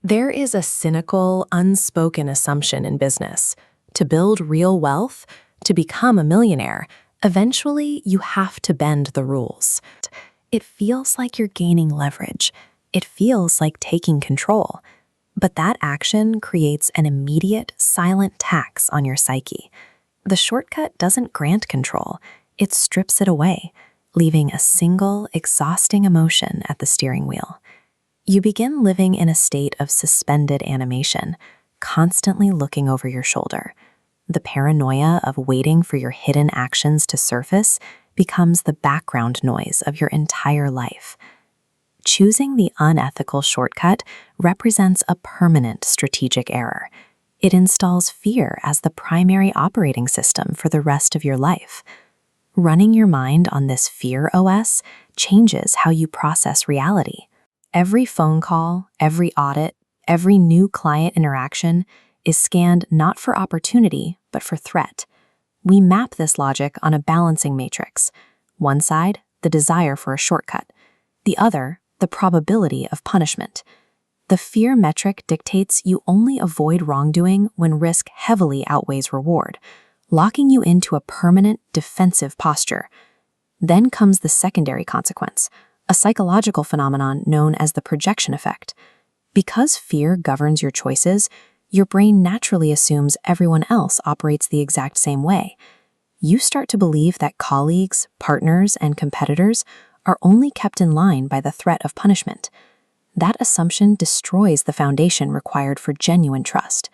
There is a cynical, unspoken assumption in business. To build real wealth, to become a millionaire, eventually you have to bend the rules. It feels like you're gaining leverage. It feels like taking control. But that action creates an immediate, silent tax on your psyche. The shortcut doesn't grant control. It strips it away, leaving a single, exhausting emotion at the steering wheel. You begin living in a state of suspended animation, constantly looking over your shoulder. The paranoia of waiting for your hidden actions to surface becomes the background noise of your entire life. Choosing the unethical shortcut represents a permanent strategic error. It installs fear as the primary operating system for the rest of your life. Running your mind on this fear OS changes how you process reality. Every phone call, every audit, every new client interaction is scanned not for opportunity, but for threat. We map this logic on a balancing matrix. One side, the desire for a shortcut. The other, the probability of punishment. The fear metric dictates you only avoid wrongdoing when risk heavily outweighs reward, locking you into a permanent defensive posture. Then comes the secondary consequence, a psychological phenomenon known as the projection effect. Because fear governs your choices, your brain naturally assumes everyone else operates the exact same way. You start to believe that colleagues, partners, and competitors are only kept in line by the threat of punishment. That assumption destroys the foundation required for genuine trust.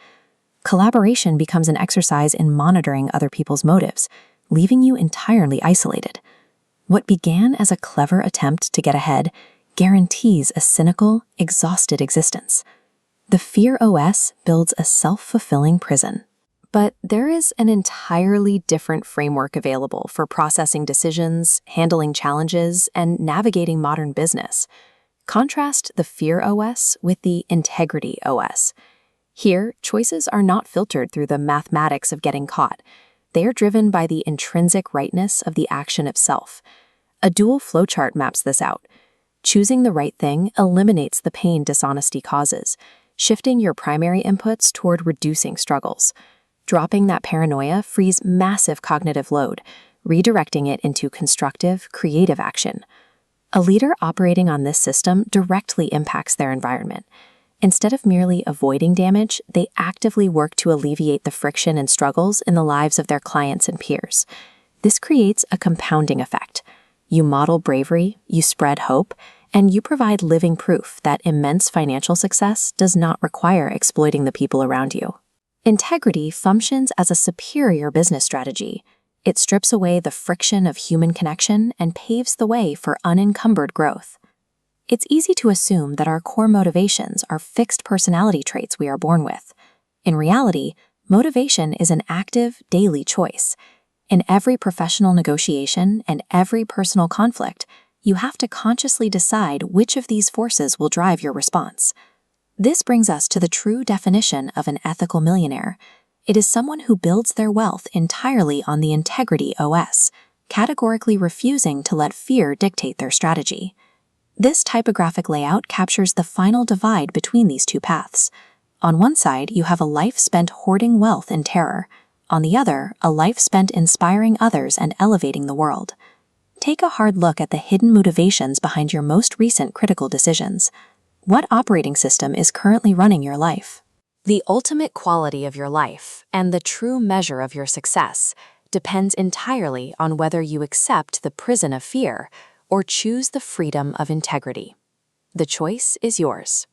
Collaboration becomes an exercise in monitoring other people's motives, leaving you entirely isolated. What began as a clever attempt to get ahead guarantees a cynical, exhausted existence. The fear OS builds a self-fulfilling prison. But there is an entirely different framework available for processing decisions, handling challenges, and navigating modern business. Contrast the fear OS with the integrity OS. Here, choices are not filtered through the mathematics of getting caught. They are driven by the intrinsic rightness of the action itself. A dual flowchart maps this out. Choosing the right thing eliminates the pain dishonesty causes, shifting your primary inputs toward reducing struggles. Dropping that paranoia frees massive cognitive load, redirecting it into constructive, creative action. A leader operating on this system directly impacts their environment. Instead of merely avoiding damage, they actively work to alleviate the friction and struggles in the lives of their clients and peers. This creates a compounding effect. You model bravery, you spread hope, and you provide living proof that immense financial success does not require exploiting the people around you. Integrity functions as a superior business strategy. It strips away the friction of human connection and paves the way for unencumbered growth. It's easy to assume that our core motivations are fixed personality traits we are born with. In reality, motivation is an active, daily choice. In every professional negotiation and every personal conflict, you have to consciously decide which of these forces will drive your response. This brings us to the true definition of an ethical millionaire. It is someone who builds their wealth entirely on the integrity OS, categorically refusing to let fear dictate their strategy. This typographic layout captures the final divide between these two paths. On one side, you have a life spent hoarding wealth in terror. On the other, a life spent inspiring others and elevating the world. Take a hard look at the hidden motivations behind your most recent critical decisions. What operating system is currently running your life? The ultimate quality of your life and the true measure of your success depends entirely on whether you accept the prison of fear or choose the freedom of integrity. The choice is yours.